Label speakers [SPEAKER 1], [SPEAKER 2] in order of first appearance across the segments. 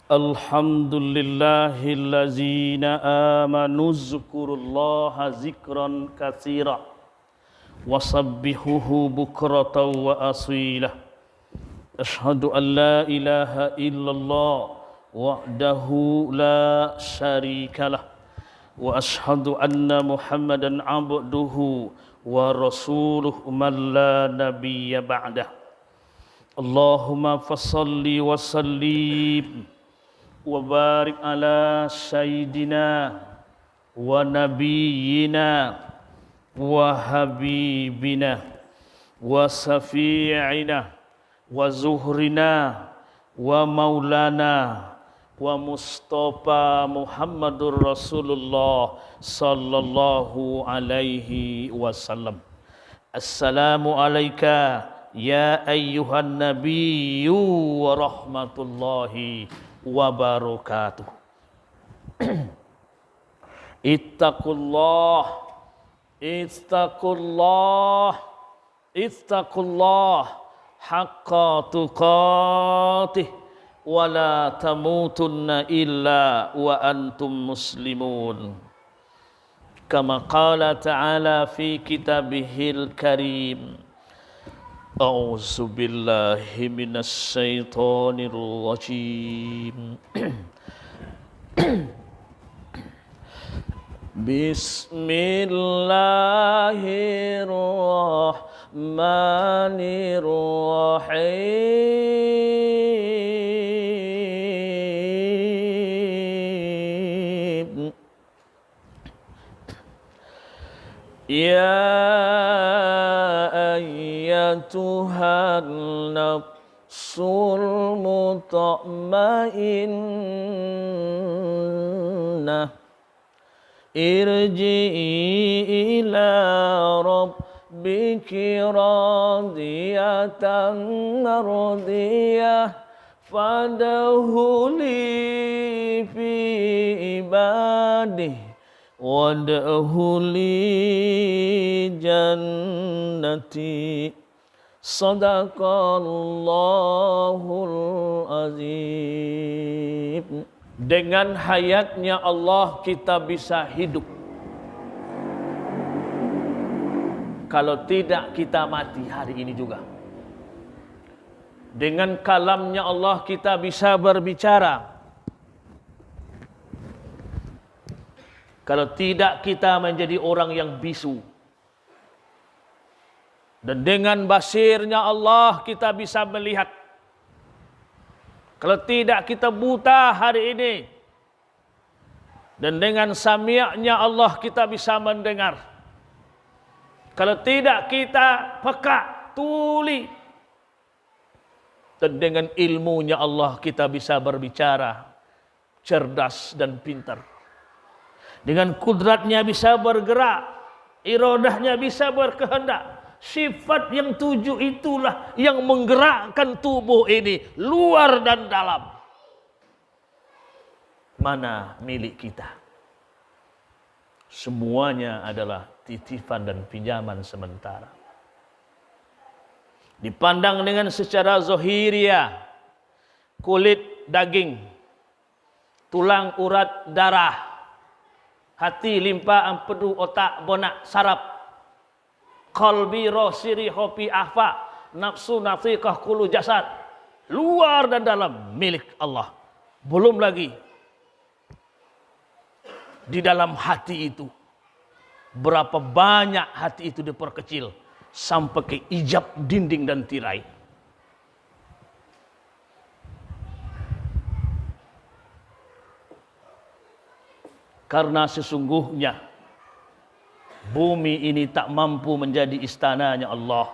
[SPEAKER 1] Alhamdulillahillazina amanu zkurullaha zikran katsira wasabbihuhu bukratan wa asila. Ashhadu an la ilaha illallah wahdahu la syarikalah wa ashhadu anna Muhammadan abduhu wa rasuluhu man la nabiyya ba'dah. Allahumma fassalli wa sallim wa barik ala sayyidina wa nabiyyina wa habibina wa safi'ina wa zuhrina wa maulana wa Mustafa Muhammadur Rasulullah sallallahu alaihi wasallam. Assalamu alayka ya ayyuhan nabiyyu wa rahmatullahi wabarakatuh. Ittaqullah haqqa tuqatih wa la tamutunna illa wa antum muslimun. Kama qala ta'ala fi kitabihil karim. A'udzu billahi minasy syaithanir rajim. Bismillahirrahmanirrahim. Ya ayyatuhan nafsul mutmainnah irji'i ila rabbiki radiyatan mardiyah fadkhuli fi ibadihi wadkhuli jannati. Sadaqallahul azim. Dengan hayatnya Allah kita bisa hidup. Kalau tidak kita mati hari ini juga. Dengan kalamnya Allah kita bisa berbicara. Kalau tidak kita menjadi orang yang bisu. Dan dengan basirnya Allah kita bisa melihat. Kalau tidak kita buta hari ini. Dan dengan sami'nya Allah kita bisa mendengar. Kalau tidak kita peka, tuli. Dan dengan ilmunya Allah kita bisa berbicara. Cerdas dan pintar. Dengan kudratnya bisa bergerak. Iradahnya bisa berkehendak. Sifat yang 7 itulah yang menggerakkan tubuh ini luar dan dalam. Mana milik kita? Semuanya adalah titipan dan pinjaman sementara. Dipandang dengan secara zahiriah, kulit, daging, tulang, urat, darah, hati, limpa, empedu, otak, bonak, saraf, qalbi, roh, siri, hopi, ahfa, nafsu, natiqah, kulu, jasad. Luar dan dalam milik Allah. Belum lagi di dalam hati itu. Berapa banyak hati itu diperkecil. Sampai ke ijab, dinding dan tirai. Karena sesungguhnya bumi ini tak mampu menjadi istananya Allah.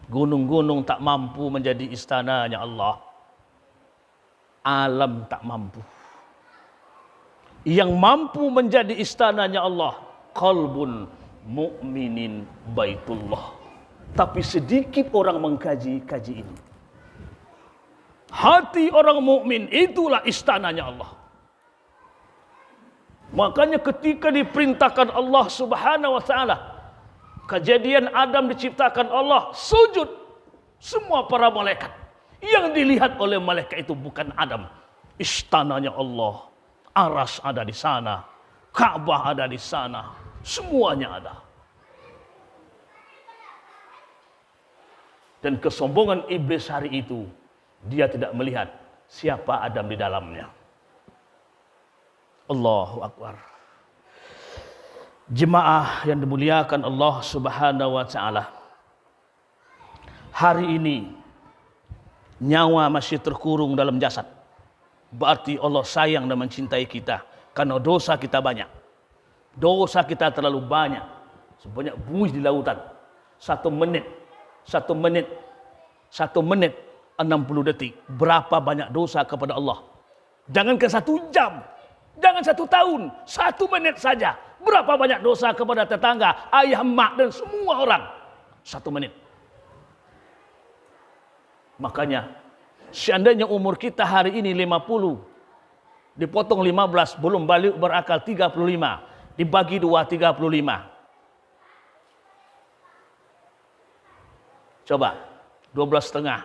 [SPEAKER 1] Gunung-gunung tak mampu menjadi istananya Allah. Alam tak mampu. Yang mampu menjadi istananya Allah, qalbun mu'minin baitullah. Tapi sedikit orang mengkaji ini. Hati orang mukmin itulah istananya Allah. Makanya ketika diperintahkan Allah Subhanahu wa taala, kejadian Adam diciptakan Allah, sujud semua para malaikat. Yang dilihat oleh malaikat itu bukan Adam. Istananya Allah. Aras ada di sana. Ka'bah ada di sana. Semuanya ada. Dan kesombongan iblis hari itu, dia tidak melihat siapa Adam di dalamnya. Allahu Akbar. Jemaah yang dimuliakan Allah Subhanahu wa taala. Hari ini nyawa masih terkurung dalam jasad. Berarti Allah sayang dan mencintai kita karena dosa kita banyak. Dosa kita terlalu banyak. Sebanyak buih di lautan. 1 menit 60 detik. Berapa banyak dosa kepada Allah. Jangankan 1 jam. Jangan 1 tahun. 1 menit saja. Berapa banyak dosa kepada tetangga, ayah, mak dan semua orang. 1 menit. Makanya seandainya umur kita hari ini 50. Dipotong 15. Belum balik berakal 35. Dibagi 2, 35. Coba, 12,5.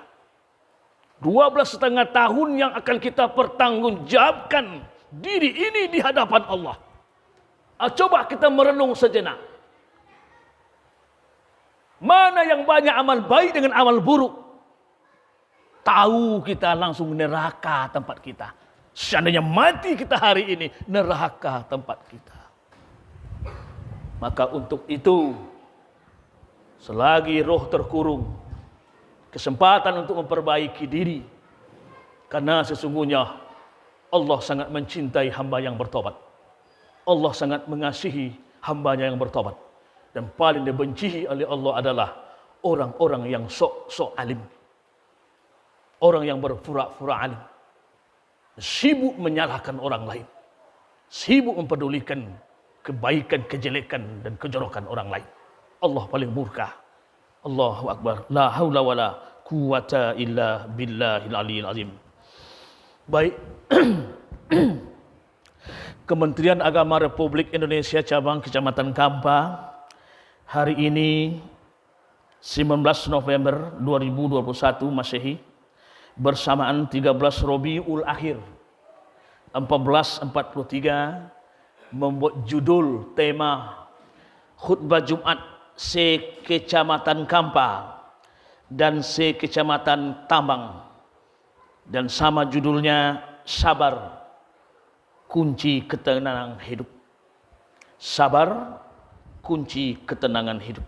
[SPEAKER 1] 12,5 tahun yang akan kita pertanggungjawabkan diri ini di hadapan Allah. Coba kita merenung sejenak. Mana yang banyak amal baik dengan amal buruk? Tahu kita langsung neraka tempat kita. Seandainya mati kita hari ini, neraka tempat kita. Maka untuk itu, selagi roh terkurung, kesempatan untuk memperbaiki diri. Karena sesungguhnya Allah sangat mencintai hamba yang bertobat. Allah sangat mengasihi hambanya yang bertobat. Dan paling dibenci oleh Allah adalah orang-orang yang sok-sok alim. Orang yang berpura-pura alim. Sibuk menyalahkan orang lain. Sibuk mempedulikan kebaikan, kejelekan, dan kejorokan orang lain. Allah paling murka. Allahu Akbar. La haula wa la quwata illa billahil aliyil azim. Baik. Kementerian Agama Republik Indonesia Cabang Kecamatan Kampa hari ini 19 November 2021 Masehi bersamaan 13 Rabiul Akhir 1443 membuat judul tema khutbah Jumat se-Kecamatan Kampa dan se-Kecamatan Tambang, dan sama judulnya sabar kunci ketenangan hidup. Sabar kunci ketenangan hidup.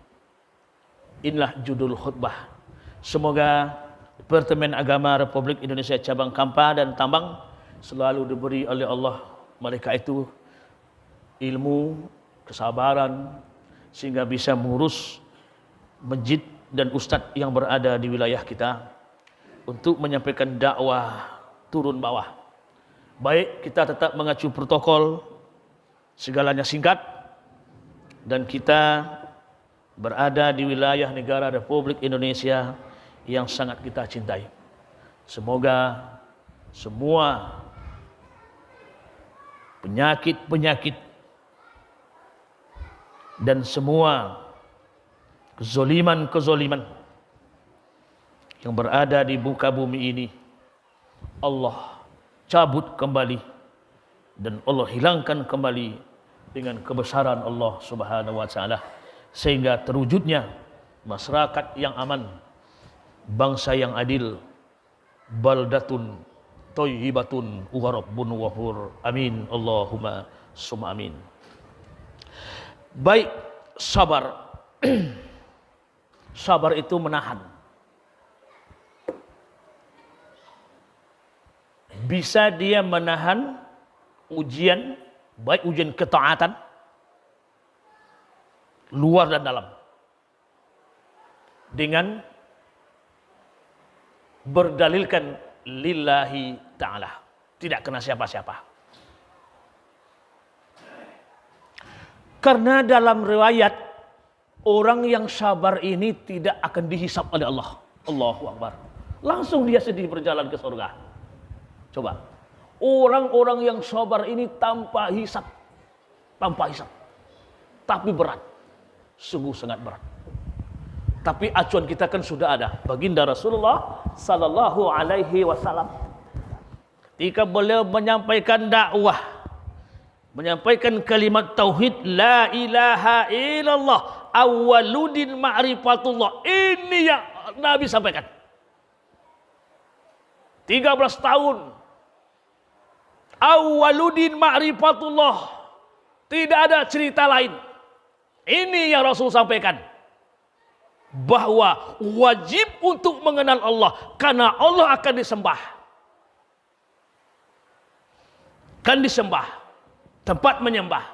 [SPEAKER 1] Inilah judul khutbah. Semoga Departemen Agama Republik Indonesia Cabang Kampa dan Tambang selalu diberi oleh Allah mereka itu ilmu, kesabaran, sehingga bisa mengurus masjid dan ustadz yang berada di wilayah kita untuk menyampaikan dakwah turun bawah. Baik, kita tetap mengacu protokol, segalanya singkat, dan kita berada di wilayah negara Republik Indonesia yang sangat kita cintai. Semoga semua penyakit-penyakit dan semua kezoliman-kezoliman yang berada di muka bumi ini Allah cabut kembali dan Allah hilangkan kembali dengan kebesaran Allah Subhanahu wa taala, sehingga terwujudnya masyarakat yang aman, bangsa yang adil, baldatun thayyibatun wa rabbun ghafur. Amin Allahumma summa amin. Baik, sabar. Sabar itu menahan. Bisa dia menahan ujian, baik ujian ketaatan, luar dan dalam, dengan berdalilkan lillahi ta'ala, tidak kena siapa-siapa. Karena dalam riwayat, orang yang sabar ini tidak akan dihisap oleh Allah. Allahu Akbar. Langsung dia sedih berjalan ke surga. Coba, orang-orang yang sabar ini tanpa hisap, tapi berat, sungguh sangat berat. Tapi acuan kita kan sudah ada. Baginda Rasulullah sallallahu alaihi wasallam. Ketika beliau menyampaikan dakwah, menyampaikan kalimat tauhid la ilaha illallah, awwaludin ma'rifatullah. Ini yang Nabi sampaikan. 13 tahun. Awwaludin ma'rifatullah. Tidak ada cerita lain. Ini yang Rasul sampaikan. Bahwa wajib untuk mengenal Allah. Karena Allah akan disembah. Kan disembah. Tempat menyembah.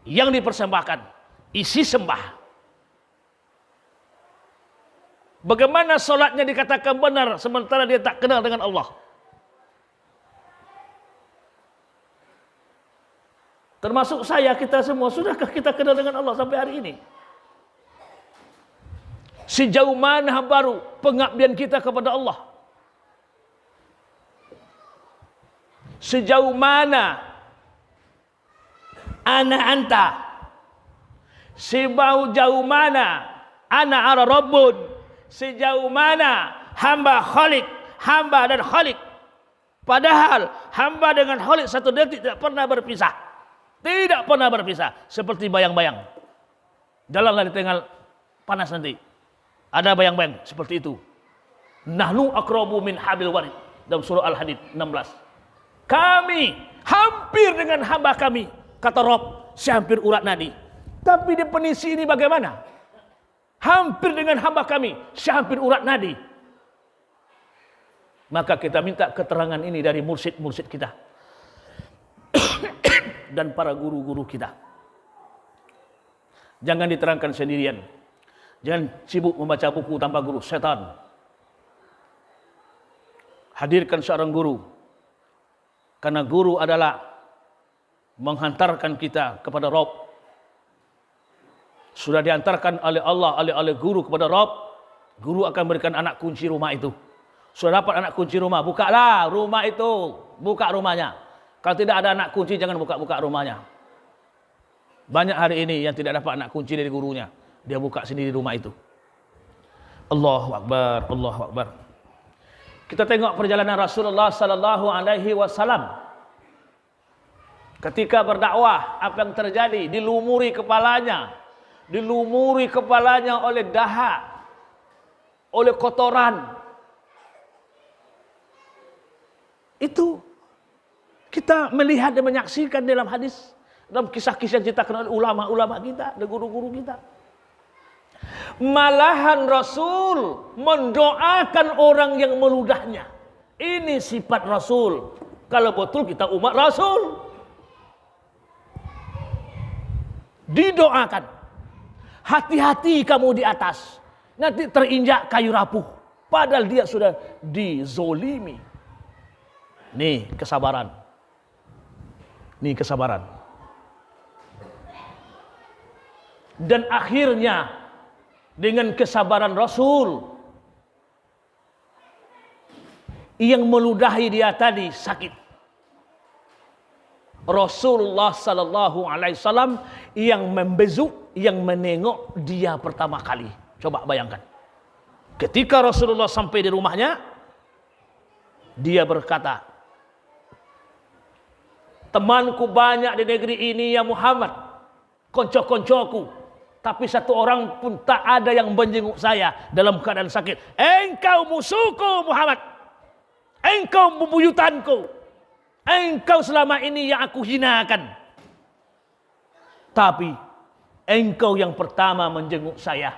[SPEAKER 1] Yang dipersembahkan. Isi sembah. Bagaimana solatnya dikatakan benar sementara dia tak kenal dengan Allah? Termasuk saya, kita semua. Sudahkah kita kenal dengan Allah sampai hari ini? Sejauh mana baru pengabdian kita kepada Allah? Sejauh mana ana anta? Sejauh mana ana ara rabbun? Sejauh mana hamba khalik, hamba dan khalik? Padahal hamba dengan khalik satu detik tidak pernah berpisah. Tidak pernah berpisah. Seperti bayang-bayang. Jalanlah di tengah panas nanti. Ada bayang-bayang seperti itu. Nahnu aqrabu min hablil warid. Dalam surah Al-Hadid 16. Kami hampir dengan hamba kami. Kata Rob, sehampir urat nadi. Tapi definisi ini bagaimana? Hampir dengan hamba kami. Sehampir urat nadi. Maka kita minta keterangan ini dari mursyid-mursyid kita. Dan para guru-guru kita. Jangan diterangkan sendirian. Jangan sibuk membaca buku tanpa guru, setan. Hadirkan seorang guru. Karena guru adalah menghantarkan kita kepada Rabb. Sudah diantarkan oleh Allah, oleh guru kepada Rabb. Guru akan berikan anak kunci rumah itu. Sudah dapat anak kunci rumah, bukalah rumah itu. Buka rumahnya. Kalau tidak ada anak kunci, jangan buka-buka rumahnya. Banyak hari ini yang tidak dapat anak kunci dari gurunya. Dia buka sendiri rumah itu. Allahu Akbar, Allahu Akbar. Kita tengok perjalanan Rasulullah sallallahu alaihi wasallam. Ketika berdakwah, apa yang terjadi? Dilumuri kepalanya. Dilumuri kepalanya oleh dahak. Oleh kotoran. Itu kita melihat dan menyaksikan dalam hadis. Dalam kisah-kisah yang diceritakan oleh ulama-ulama kita. Dan guru-guru kita. Malahan Rasul mendoakan orang yang meludahnya. Ini sifat Rasul. Kalau betul kita umat Rasul. Didoakan. Hati-hati kamu di atas. Nanti terinjak kayu rapuh. Padahal dia sudah dizolimi. Nih kesabaran. Nih kesabaran. Dan akhirnya dengan kesabaran Rasul yang meludahi dia tadi sakit. Rasulullah sallallahu alaihi wasallam yang membezuk, yang menengok dia pertama kali. Coba bayangkan. Ketika Rasulullah sampai di rumahnya, dia berkata, temanku banyak di negeri ini ya Muhammad, konco-koncoku. Tapi satu orang pun tak ada yang menjenguk saya dalam keadaan sakit. Engkau musuhku Muhammad. Engkau bebuyutanku. Engkau selama ini yang aku hinakan. Tapi engkau yang pertama menjenguk saya.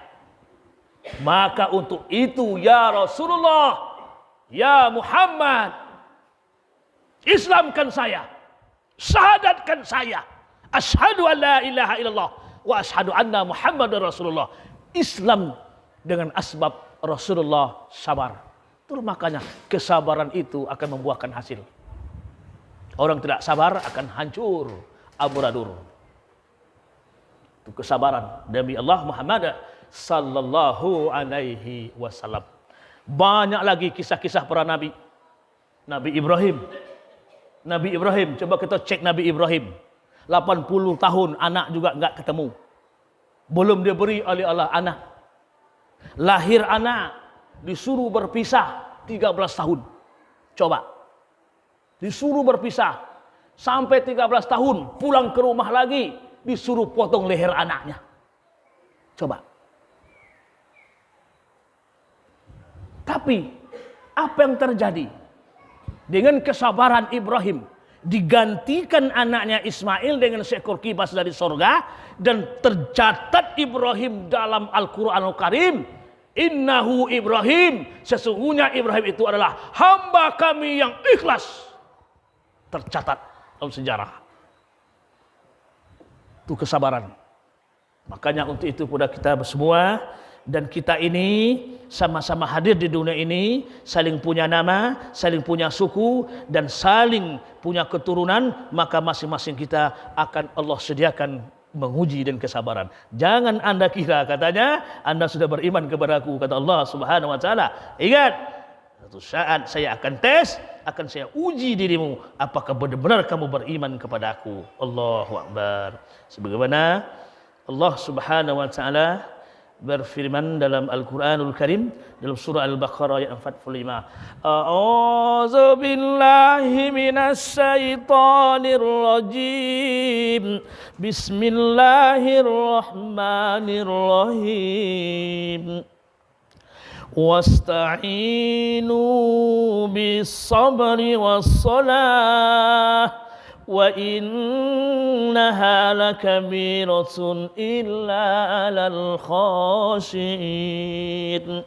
[SPEAKER 1] Maka untuk itu ya Rasulullah, ya Muhammad, Islamkan saya. Syahadatkan saya. Asyhadu an la ilaha illallah. Wa asyhadu anna Muhammadar Rasulullah. Islam dengan asbab Rasulullah sabar. Itu makanya kesabaran itu akan membuahkan hasil. Orang tidak sabar akan hancur amburadul. Itu kesabaran demi Allah Muhammad sallallahu alaihi wasallam. Banyak lagi kisah-kisah para nabi. Nabi Ibrahim. Nabi Ibrahim, coba kita cek Nabi Ibrahim. 80 tahun anak juga enggak ketemu. Belum diberi oleh Allah anak. Lahir anak, disuruh berpisah 13 tahun. Coba. Disuruh berpisah sampai 13 tahun, pulang ke rumah lagi, disuruh potong leher anaknya. Coba. Tapi apa yang terjadi? Dengan kesabaran Ibrahim, digantikan anaknya Ismail dengan seekor kibas dari sorga, dan tercatat Ibrahim dalam Al-Quranul Karim, innahu Ibrahim, sesungguhnya Ibrahim itu adalah hamba kami yang ikhlas. Tercatat dalam sejarah. Itu kesabaran. Makanya untuk itu pada kita semua dan kita ini sama-sama hadir di dunia ini, saling punya nama, saling punya suku, dan saling punya keturunan, maka masing-masing kita akan Allah sediakan menguji dan kesabaran. Jangan Anda kira katanya Anda sudah beriman kepadaku, kata Allah Subhanahu wa taala. Ingat, suatu saat saya akan tes, akan saya uji dirimu, apakah benar-benar kamu beriman kepadaku. Allahu Akbar. Sebagaimana Allah Subhanahu wa taala berfirman dalam Al-Quranul Karim dalam surah Al-Baqarah ayat 45. A'udzu billahi minasy syaithanir rajim. Bismillahirrahmanirrahim. Wasta'inu bis-sabri was-salah wa innaha lakabiratun illa 'alal khashiin.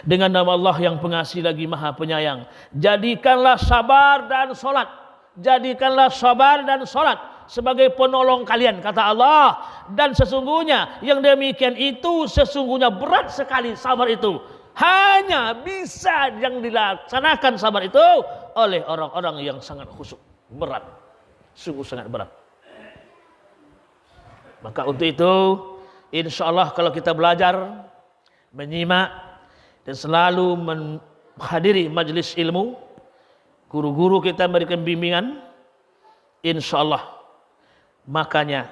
[SPEAKER 1] Dengan nama Allah yang pengasih lagi maha penyayang, jadikanlah sabar dan salat. Jadikanlah sabar dan salat sebagai penolong kalian, kata Allah. Dan sesungguhnya yang demikian itu sesungguhnya berat sekali sabar itu. Hanya bisa yang dilaksanakan sabar itu oleh orang-orang yang sangat khusyuk. Berat, sungguh sangat berat. Maka untuk itu, insya Allah kalau kita belajar, menyimak, dan selalu menghadiri majelis ilmu, guru-guru kita memberikan bimbingan, insya Allah, makanya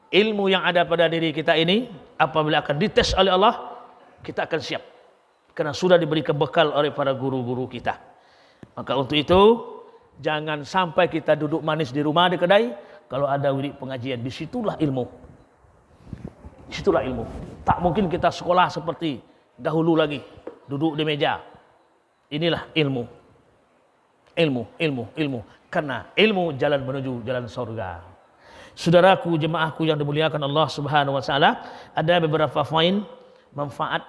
[SPEAKER 1] ilmu yang ada pada diri kita ini, apabila akan dites oleh Allah, kita akan siap. Karena sudah diberikan bekal oleh para guru-guru kita. Maka untuk itu, jangan sampai kita duduk manis di rumah, di kedai. Kalau ada wirid pengajian, disitulah ilmu. Disitulah ilmu. Tak mungkin kita sekolah seperti dahulu lagi, duduk di meja. Inilah ilmu. Ilmu. Karena ilmu jalan menuju jalan surga. Saudaraku, jemaahku yang dimuliakan Allah Subhanahu wa taala, ada beberapa poin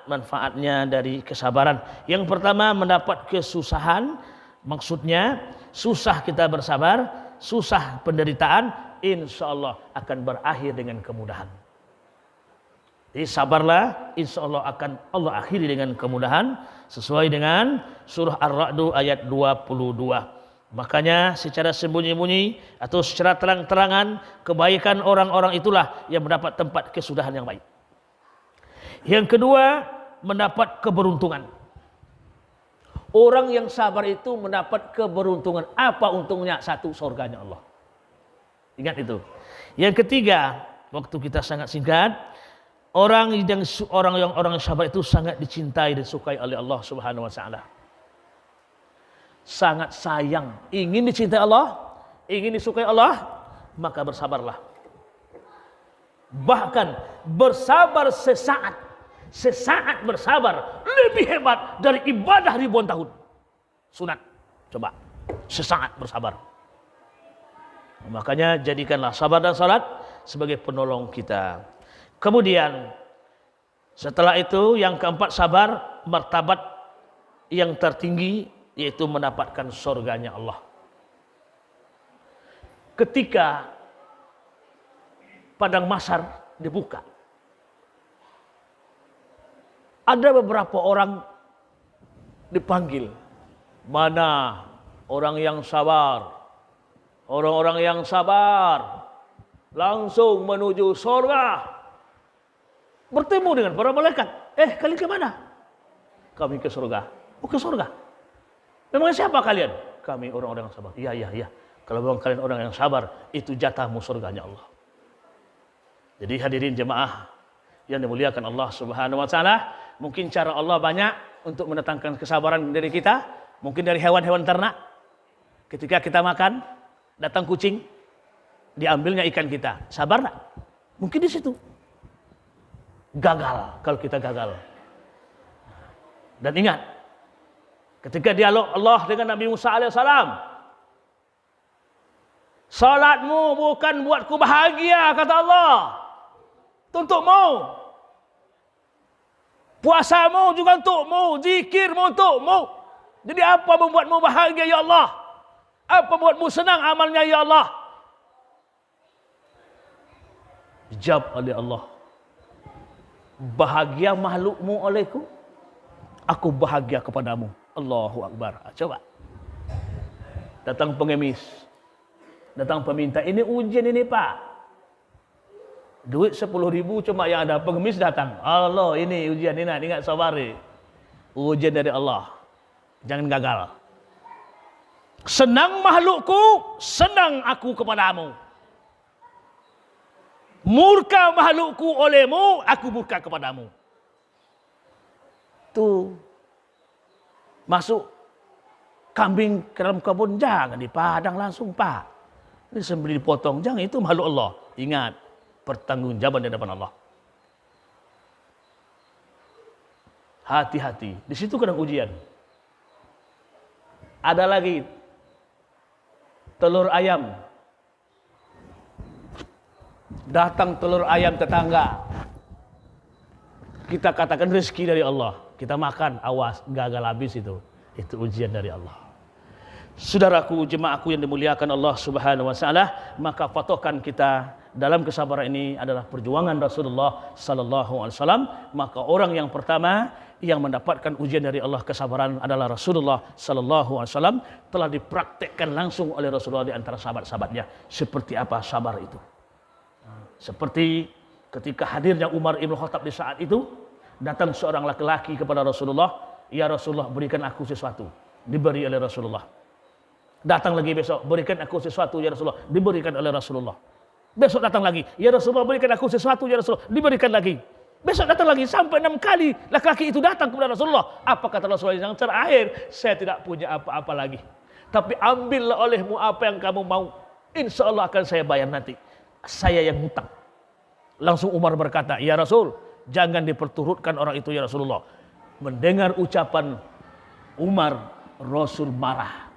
[SPEAKER 1] manfaatnya dari kesabaran. Yang pertama, mendapat kesusahan, maksudnya susah kita bersabar, susah penderitaan, insya Allah akan berakhir dengan kemudahan. Jadi sabarlah, insya Allah akan Allah akhiri dengan kemudahan, sesuai dengan surah Ar-Ra'd ayat 22. Makanya secara sembunyi-bunyi atau secara terang-terangan, kebaikan orang-orang itulah yang mendapat tempat kesudahan yang baik. Yang kedua, mendapat keberuntungan. Orang yang sabar itu mendapat keberuntungan. Apa untungnya? Satu, surganya Allah. Ingat itu. Yang ketiga, waktu kita sangat singkat, orang yang sabar itu sangat dicintai dan disukai oleh Allah Subhanahu wa taala. Sangat sayang, ingin dicintai Allah, ingin disukai Allah, maka bersabarlah. Bahkan bersabar sesaat bersabar lebih hebat dari ibadah ribuan tahun. Sunat. Coba. Sesaat bersabar. Makanya jadikanlah sabar dan salat sebagai penolong kita. Kemudian setelah itu yang keempat, sabar, martabat yang tertinggi yaitu mendapatkan surganya Allah. Ketika padang mahsyar dibuka, ada beberapa orang dipanggil. Mana orang yang sabar? Orang-orang yang sabar langsung menuju surga. Bertemu dengan para malaikat. Kalian ke mana? Kami ke surga. Oh, ke surga. Memang siapa kalian? Kami orang-orang yang sabar. Iya. Kalau memang kalian orang yang sabar, itu jatahmu surganya Allah. Jadi hadirin jemaah yang dimuliakan Allah Subhanahu wa taala. Mungkin cara Allah banyak untuk mendatangkan kesabaran dari kita. Mungkin dari hewan-hewan ternak. Ketika kita makan, datang kucing, diambilnya ikan kita. Sabar tak? Mungkin di situ. Gagal kalau kita gagal. Dan ingat, ketika dialog Allah dengan Nabi Musa alaihissalam, salatmu bukan buatku bahagia, kata Allah, untukmu. Puasamu juga untukmu, zikirmu untukmu. Jadi apa membuatmu bahagia ya Allah? Apa membuatmu senang amalnya ya Allah? Dijawab oleh Allah, bahagia makhlukmu olehku, aku bahagia kepadamu. Allahu Akbar. Coba. Datang pengemis, datang peminta, ini ujian ini Pak. Duit 10.000 cuma yang ada, pengemis datang. Allah, ini ujian ini, ingat sabari. Ujian dari Allah. Jangan gagal. Senang makhlukku, senang aku kepadamu. Murka makhlukku olehmu, aku murka kepadamu. Tuh. Masuk kambing ke dalam kebun, jangan dipadang langsung Pak. Ini sembelih dipotong, jangan, itu makhluk Allah. Ingat, pertanggungjawaban di hadapan Allah. Hati-hati, di situ kadang ujian. Ada lagi telur ayam. Datang telur ayam tetangga. Kita katakan rezeki dari Allah. Kita makan, awas, gagal habis itu. Itu ujian dari Allah. Saudaraku, jemaahku yang dimuliakan Allah Subhanahu wa taala, maka patokan kita dalam kesabaran ini adalah perjuangan Rasulullah sallallahu alaihi wasallam. Maka orang yang pertama yang mendapatkan ujian dari Allah kesabaran adalah Rasulullah sallallahu alaihi wasallam, telah dipraktekkan langsung oleh Rasulullah di antara sahabat-sahabatnya. Seperti apa sabar itu? Seperti ketika hadirnya Umar Ibn Khattab di saat itu, datang seorang laki-laki kepada Rasulullah, "Ya Rasulullah, berikan aku sesuatu." Diberi oleh Rasulullah. Datang lagi besok, "Berikan aku sesuatu ya Rasulullah." Diberikan oleh Rasulullah. Besok datang lagi, "Ya Rasulullah, berikan aku sesuatu ya Rasulullah." Diberikan lagi. Besok datang lagi, sampai 6 kali laki-laki itu datang kepada Rasulullah. Apa kata Rasulullah yang terakhir? "Saya tidak punya apa-apa lagi. Tapi ambillah olehmu apa yang kamu mau. Insya Allah akan saya bayar nanti. Saya yang hutang." Langsung Umar berkata, "Ya Rasul, jangan diperturutkan orang itu ya Rasulullah." Mendengar ucapan Umar, Rasul marah.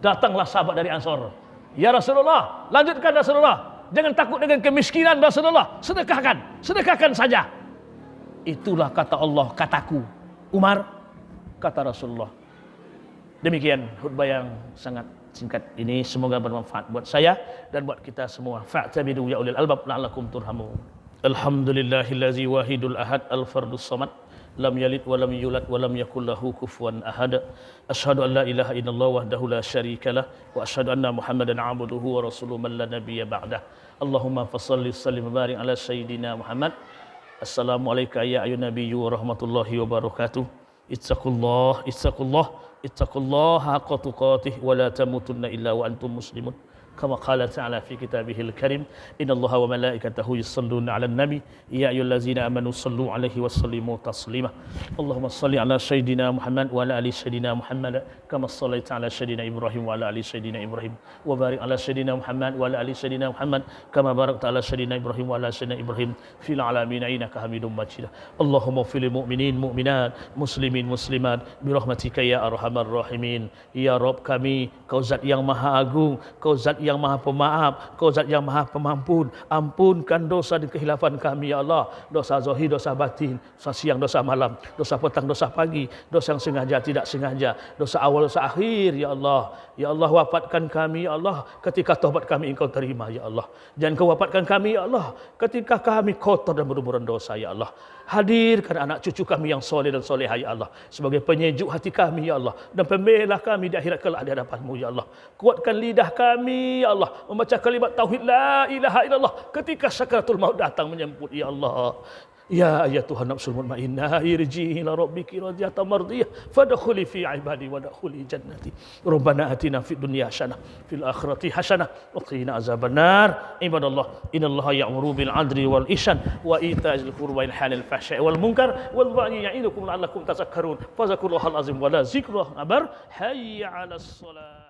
[SPEAKER 1] Datanglah sahabat dari Ansor. "Ya Rasulullah, lanjutkan Rasulullah. Jangan takut dengan kemiskinan Rasulullah. Sedekahkan saja." Itulah kata Allah, kataku. Umar, kata Rasulullah. Demikian khutbah yang sangat singkat ini, semoga bermanfaat buat saya dan buat kita semua. Fa'tabiru ya ulil albab la'allakum turhamun. Alhamdulillahillazi wahidul ahad al-fardus samad. Lam yalid wa lam yulad wa lam yakul lahu kufuwan ahad. Asyhadu an la ilaha illallah wahdahu la syarikalah wa asyhadu anna Muhammadan abduhu wa rasuluhu man la nabiyya ba'dah. Allahumma fashalli sallim wa barik ala sayyidina Muhammad. Assalamualaikum ya ayyuhan nabiyyu wa rahmatullahi wa barakatuh. Ittaqullah haqqa tuqatih wa la tamutunna illa wa antum muslimun. Kama qala ta'ala fi kitabihil karim, innallaha wa malaikatahu yusholluna 'alan nabi ya ayyuhallazina amanu shallu 'alaihi wa sallimu taslima. Allahumma shalli 'ala sayidina Muhammad wa 'ala ali sayidina Muhammad kama shallaita 'ala sayidina Ibrahim wa 'ala ali sayidina Ibrahim wa barik 'ala sayidina Muhammad wa 'ala ali sayidina Muhammad kama barakta 'ala sayidina Ibrahim wa 'ala sayidina Ibrahim fil 'alamin innaka Hamidum Majid. Allahumma fil mu'minin mu'minat muslimin muslimat bi rahmatika ya arhamar rahimin. Ya Rabb kami, Kau zat yang maha agung, Kau zat yang maha pemaaf, Kau zat yang maha pemampun. Ampunkan dosa dan kehilafan kami ya Allah. Dosa zahir, dosa batin, dosa siang, dosa malam, dosa petang, dosa pagi, dosa yang sengaja, tidak sengaja, dosa awal, dosa akhir ya Allah. Ya Allah, wafatkan kami ya Allah ketika taubat kami Engkau terima ya Allah. Jangan Kau wafatkan kami ya Allah ketika kami kotor dan berlumuran dosa ya Allah. Hadirkan anak cucu kami yang soleh dan soleha ya Allah sebagai penyejuk hati kami ya Allah, dan pembela kami di akhirat kelak di hadapan-Mu ya Allah. Kuatkan lidah kami ya Allah membaca kalimat tauhid la ilaha illallah ketika sakaratul maut datang menyambut ya Allah. Ya ayyatuhan nafsul mutmainnah irji'i ila rabbiki radiyatan mardiyah fadkhuli fi ibadi wadkhuli jannati. Rabbana atina fid dunya hasanah fil akhirati hasanah wa qina azabannar. Ibadallah, innallaha ya'muru bil 'adli wal ihsan wa ita'il qurba wal halil fahsya'i wal munkar wal baghi ya'idukum la'allakum tadhakkarun. Fadhkurullahal azim wa la zikrullah akbar. Hayya 'alas shalah.